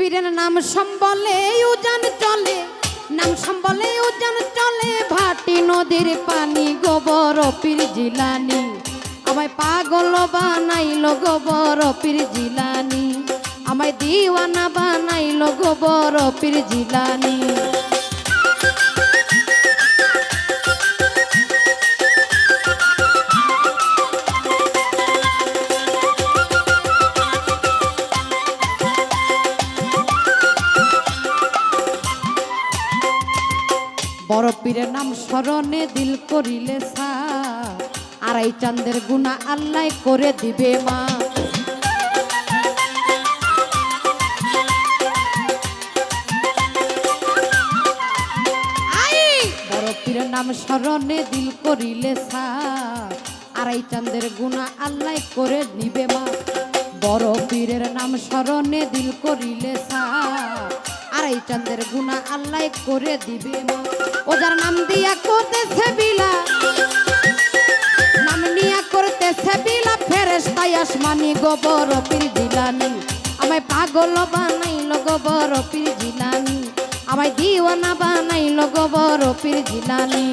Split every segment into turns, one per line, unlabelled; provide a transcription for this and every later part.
পীরের নাম সম্বলে উজান চলে, নাম সম্বলে উজান চলে, ভাটি নদীর পানি গোবর পীর জিলানি, আমায় পাগল বানাইলো গোবর পীর জিলানি, আমায় দিওয়ানা বানাইলো গোবর পীর জিলানি। বড় পীরের নাম স্মরণে দিল করিলে সা, আড়াই চাঁদের গুণা আল্লাহ করে দিবে মা। বড় পীরের নাম স্মরণে দিল করিলে সা, আড়াই চাঁদের গুণা আল্লাহ করে দিবে মা। বড় পীরের নাম স্মরণে দিল করিলে সা, আড়াই চাঁদের গুণা আল্লাহ করে দিবে মা। ও যার নাম দিয়া করতেছে বিলা, নাম নিয়া করতেছে বিলা, ফেরেশতায় আসমানি গোবর পীর জিলানি, আমায় পাগল বানাইলো গোবর পীর জিলানি, আমায় দিওয়ানা বানাইলো গোবর পীর জিলানি।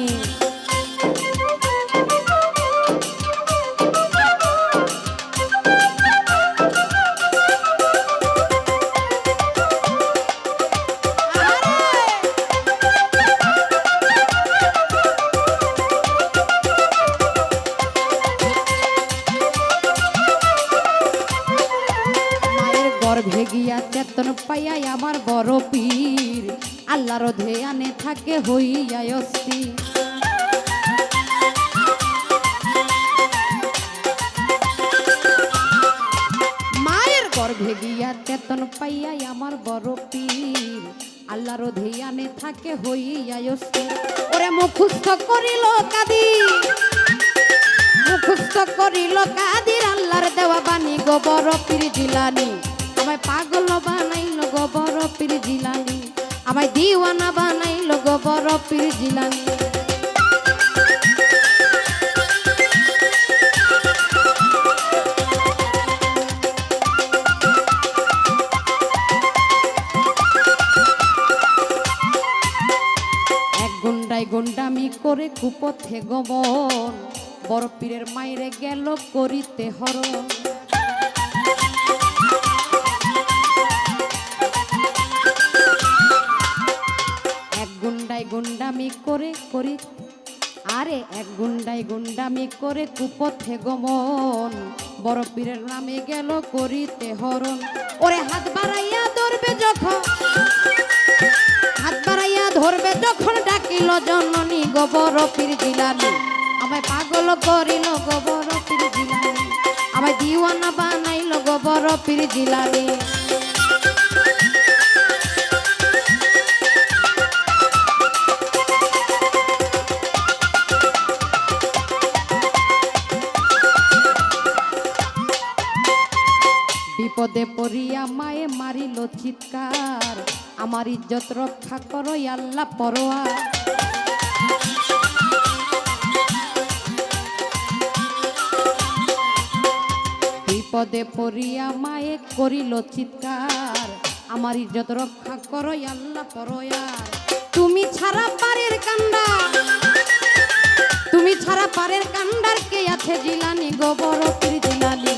ভেগিয়া চেতন পাইয়া আমার বড় পীর, আল্লাহর ধ্যানে থাকে হইয়া অস্থির। মায়ের গর্ভে গিয়া চেতন পাইয়া আমার বড় পীর, আল্লাহর ধ্যানে থাকে হইয়া অস্থির। ওরে মুখস্থ করিল কাদির, মুখস্থ করিল কাদির, আল্লাহর দেওয়া বাণী গোবর পীর জিলানি, আমায় পাগল বানাইলো গোবর পীর জিলানি, আমায় দিওয়ানা বানাইলো গোবর পীর জিলানি। এক গুন্ডায় গুন্ডামি করে কুপথে গমন, বড় পীরের মাইরে গেল করিতে হরণ। গুন্ডামি করে করি আরে এক গুন্ডাই গুন্ডামি করে কুপথে গমন, বড় পীরের নামে গেল করিতে হরণ। ওরে হাত বাড়াইয়া ধরবে যখন, হাত বাড়াইয়া ধরবে যখন, ডাকিল জননী গোবর পীর জিলানি, আমায় পাগল করিল গোবর পীর জিলানি, আমায় দিওয়ানা বানাইল গোবর পীর জিলানি। বিপদে পড়িয়া মায়ে মারিল চিৎকার, আমার ইজ্জত রক্ষা করো আল্লাহ পরোয়ার। বিপদে পড়িয়া মায়ে করিল চিৎকার, আমার ইজ্জত রক্ষা করো আল্লাহ পরোয়ার। তুমি ছাড়া পারের কান্ডা, তুমি ছাড়া পারের কান্ডার কে আছে জিলানি গোবর পীর জিলানি,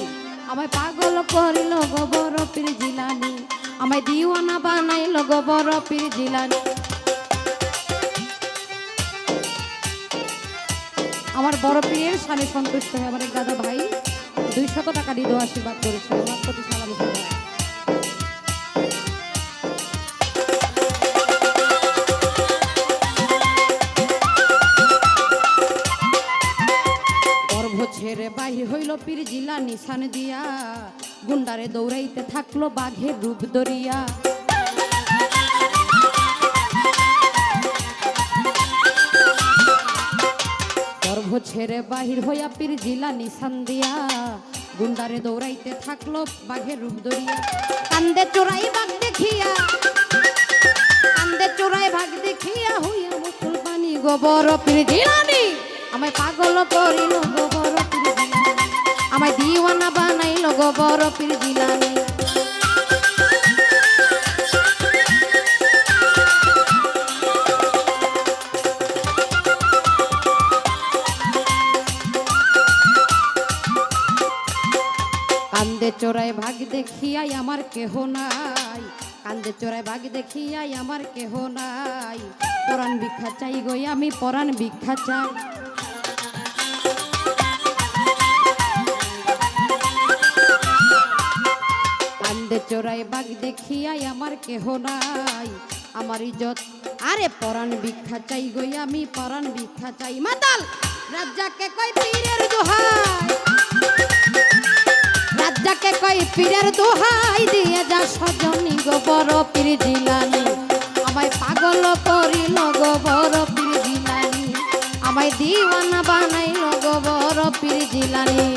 আমায় পাগল করিল গোবর পীর জিলানি, আমায় দিওয়ানা বানাইল গোবর পীর জিলানি। আমার বড় পীরের সামনে সন্তুষ্ট হয়ে আমার দাদা ভাই 200 টাকা দিয়ে আশীর্বাদ করেছে, আমার প্রতি সালাম। ছেড়ে বাহির হইল পীর জিলানি সান দিয়া, গুন্ডারে দৌড়াইতে থাকলো বাঘের রূপ ধরিয়া। গর্ভ ছেড়ে বাহির হইয়া পীর জিলানি সান দিয়া, গুন্ডারে দৌড়াইতে থাকলো বাঘের রূপ ধরিয়া। কান্দে চোরাই বাঘ দেখিয়া, কান্দে চোরাই বাঘ দেখিয়া, হইয়া মুসলমানি গোবর পীর জিলানি, আমায় পাগল করিল গোবর পীর জিলানি, আমায় দিওয়ানা বানাইল গোবর পীর জিলানি। চোরাই ভাগ দেখিয়াই আমার কেহ নাই, কান্দে চোরাই ভাগ দেখিয়াই আমার কেহ নাই, পরাণ ভিক্ষা চাই গই আমি পরাণ ভিক্ষা চাই। কান্দে চোরাই ভাগ দেখিয়াই আমার কেহ নাই, আমার ইজ্জত আরে পরাণ ভিক্ষা চাই গই আমি পরাণ ভিক্ষা চাই। মাতাল রাজ্জাকে কই পীরের দোহাই, রাজ্জাকে কই পীরের দোহাই দিয়ে যা সজনী গো বড় পীর জিলানী, আমায় পাগল করিল গো বড় পীর জিলানী, আমায় দিওয়ানা বানাইল গো বড় পীর জিলানী।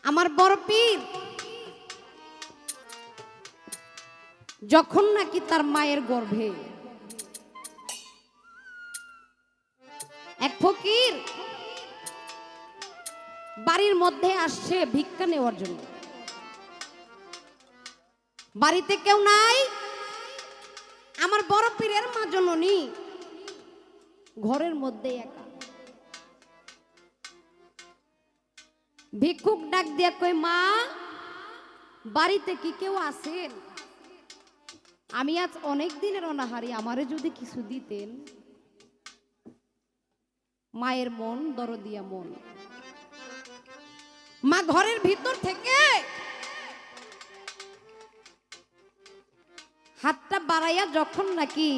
আমার বড় পীর যখন নাকি তার মায়ের গর্ভে এক ফকির বাড়ির মধ্যে আসছে ভিক্ষা নেওয়ার জন্য, বাড়িতে কেউ নাই, আমার বড় পীরের মা জননী ঘরের মধ্যে একা। ভিক্ষুক ডাক দিয়া কই মা বাড়িতে কি কেউ আছেন? আমি আজ অনেক দিনের অনাহারি, আমারে যদি কিছু দিতেন। মায়ের মন দরদিয়া মন, মা ঘরের ভিতর থেকে হাতটা বাড়াইয়া যখন নাকি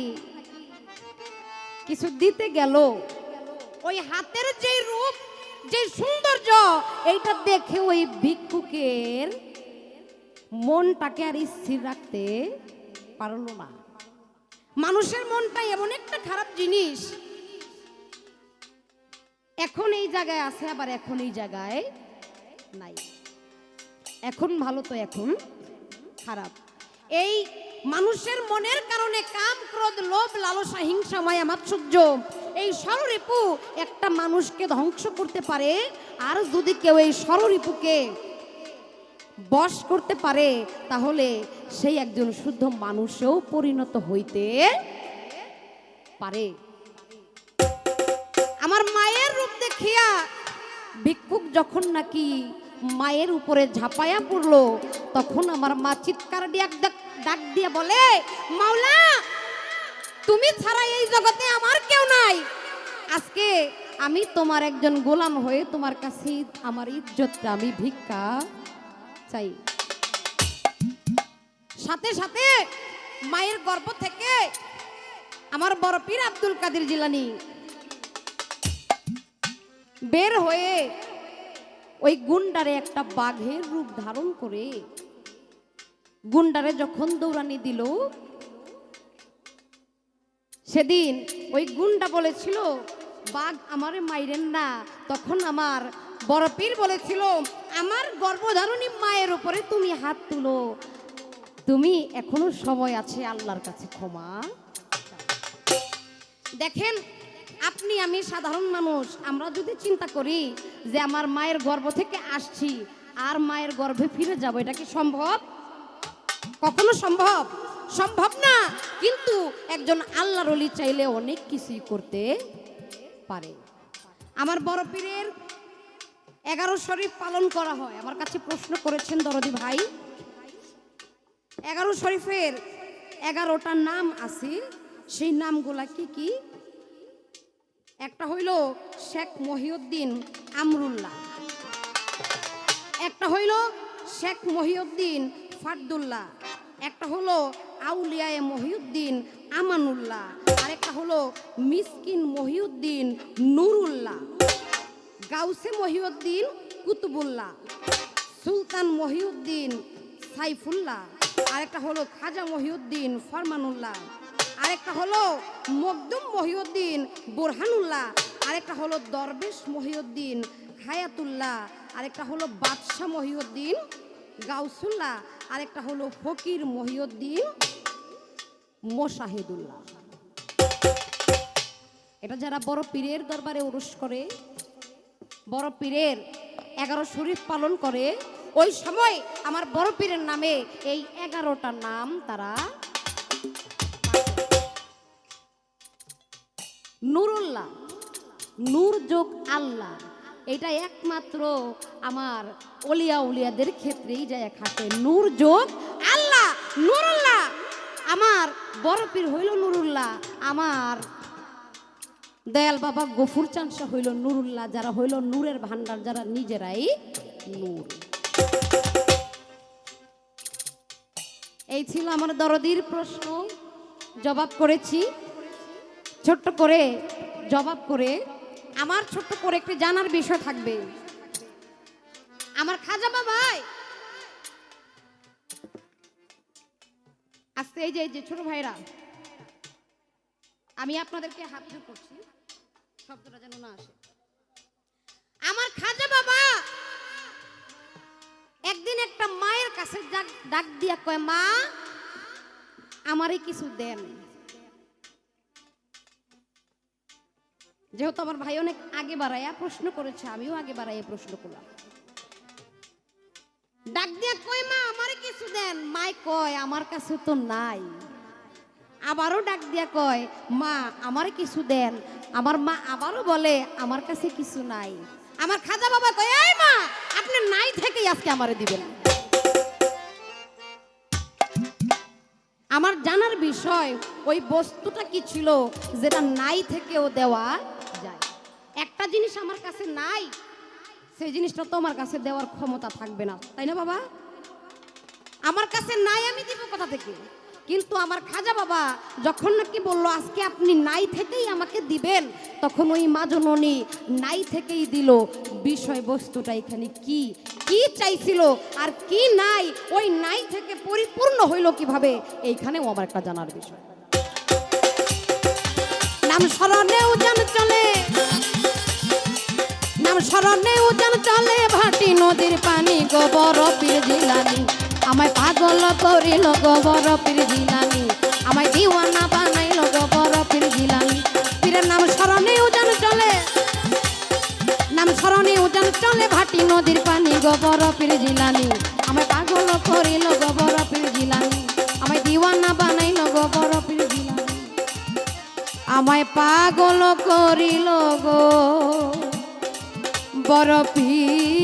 কিছু দিতে গেল, ওই হাতের যে রূপ যে সৌন্দর্য এইটা দেখে ওই ভিক্ষুকের মনটাকে আর স্থির রাখতে পারলো না। মানুষের মনটা এমন একটা খারাপ জিনিস, এখন এই জায়গায় আছে আবার এখন এই জায়গায় নাই, এখন ভালো তো এখন খারাপ। এই মানুষের মনের কারণে কাম ক্রোধ লোভ লালসা হিংসা মায়া মাৎসর্য এই ষড়রিপু একটা মানুষকে ধ্বংস করতে পারে। আর যদি কেউ এই ষড়রিপুকে বশ করতে পারে তাহলে সেই একজন শুদ্ধ মানুষেও পরিণত হইতে পারে। আমার মায়ের রূপ দেখিয়া ভিক্ষুক যখন নাকি মায়ের উপরে ঝাঁপায়া পড়লো, তখন আমার মা চিৎকার ডাক দিয়ে বলে, মাওলা তুমি ছাড়া এই জগতে আমার কেউ নাই, আজকে আমি তোমার একজন গোলাম হয়ে তোমার কাছে আমার ইজ্জতটা আমি ভিক্ষা চাই। সাথে সাথে মায়ের গর্ভ থেকে আমার বড় পীর আব্দুল কাদের জিলানী বের হয়ে ওই গুন্ডারে একটা বাঘের রূপ ধারণ করে গুন্ডারে যখন দৌড়ানি দিল, সেদিন ওই গুন্ডা বলেছিল বাঘ আমারে মাইরেন না, তখন আমার বড় পীর বলেছিল আমার গর্ভধারণী মায়ের উপরে তুমি হাত তুলো, তুমি এখনো সময় আছে আল্লাহর কাছে ক্ষমা। দেখেন আপনি আমি সাধারণ মানুষ, আমরা যদি চিন্তা করি যে আমার মায়ের গর্ভ থেকে আসছি আর মায়ের গর্ভে ফিরে যাব, এটা কি সম্ভব? কখনো সম্ভব সম্ভব না। কিন্তু একজন আল্লাহর ওলি চাইলে অনেক কিছুই করতে পারে। আমার বড় পীরের 11 শরীফ পালন করা হয়। আমার কাছে প্রশ্ন করেছেন দরদি ভাই, 11 শরীফের 11টা নাম আছে, সেই নামগুলা কি কি? একটা হইল শেখ মহিউদ্দিন আমরুল্লাহ, একটা হইল শেখ মহিউদ্দিন ফারদুল্লাহ, একটা হলো আউলিয়ায়ে মহিউদ্দিন আমানুল্লাহ, আর একটা হলো মিসকিন মহিউদ্দিন নুরুল্লাহ, গাউসে মহিউদ্দিন কুতুবুল্লাহ, সুলতান মহিউদ্দিন সাইফুল্লাহ, আরেকটা হলো খাজা মহিউদ্দিন ফরমানুল্লাহ, আরেকটা হলো মকদুম মহিউদ্দিন বোরহানুল্লাহ, আরেকটা হলো দরবেশ মহিউদ্দিন হায়াতুল্লাহ, আরেকটা হলো বাদশাহ মহিউদ্দিন গাউসুল্লাহ, আরেকটা হলো ফকির মহিউদ্দিন মোশাহিদুল্লাহ। এটা যারা বড় পীরের দরবারে উরুস করে, বড় পীরের 11 শরীফ পালন করে, ওই সময় আমার বড় পীরের নামে এই 11টা নাম তারা নুরুল্লাহ, নূর যোগ আল্লাহ, এটা একমাত্র আমার ওলিয়া উলিয়াদের ক্ষেত্রেই যায় খাটে। নূর যোগ আল্লাহ, নুরুল্লাহ। আমার বড় পীর হইল নুরুল্লাহ, আমার দয়াল বাবা গফুর চানসা হইল নুরুল্লাহ, যারা হইল নূরের ভান্ডার, যারা নিজেরাই নূর। এই ছিল আমার দরদির প্রশ্ন, জবাব করেছি ছোট্ট করে জবাব করে। আমার ছোট্ট করে একটি জানার বিষয় থাকবে। আমার খাজা বাবাই আজকে এই যে ছোট ভাইরা, আমি আপনাদেরকে হাত জোড় করছি, শব্দটা যেন না আসে। আমার খাজা বাবা একদিন একটা মায়ের কাছে ডাক দিয়া কয়, মা আমারে কিছু দেন। যেহেতু আমার ভাই অনেক আগে বাড়াইয়া প্রশ্ন করেছে, আমিও আগে বাড়াইয়া প্রশ্ন করলাম। ডাক দিয়া কয়, মা আমারে কিছু দেন। মাই কয়, আমার কাছে তো নাই। আবারও ডাক দিয়া কয়, মা আমারে কিছু দেন। আমার মা আবারও বলে, আমার কাছে কিছু নাই। আমার খাজা বাবা কয়, এই মা আপনি নাই থেকেই আজকে আমারে দিবেন। আমার জানার বিষয় ওই বস্তুটা কি ছিল যেটা নাই থেকেও দেওয়া যায়। একটা জিনিস আমার কাছে নাই, সেই জিনিসটা তোমার কাছে দেওয়ার ক্ষমতা থাকবে না, তাই না বাবা? আমার কাছে নাই, আমি দিব কোথা থেকে? কিন্তু আমার খাজা বাবা যখন নাকি বললো আজকে আপনি নাই থেকেই আমাকে দিবেন, তখন ওই মাজননী নাই থেকেই দিল। বিষয়বস্তুটা এখানে কি কি চাইছিল আর কি নাই, ওই নাই থেকে পরিপূর্ণ হইল কিভাবে, এইখানেও আমার একটা জানার বিষয়। নাম স্মরণেও জান চলে, নাম স্মরণেও জান চলে, ভাটি নদীর পানি গো বড় পীর জিলানী। আমায় পাগল করিল গো বড় পীর জিলানী, আমায় দিওয়ানা বানাইল গো বড় পীর জিলানী। পীরের নাম স্মরণেও জান চলে, নাম স্মরণেও জান চলে, ভাটি নদীর পানি গো বড় পীর জিলানী। আমায় পাগল করিল গো বড় পীর জিলানী, আমায় দিওয়ানা বানাইল গো বড় পীর জিলানী। আমায় পাগল করিল গো বড় পীর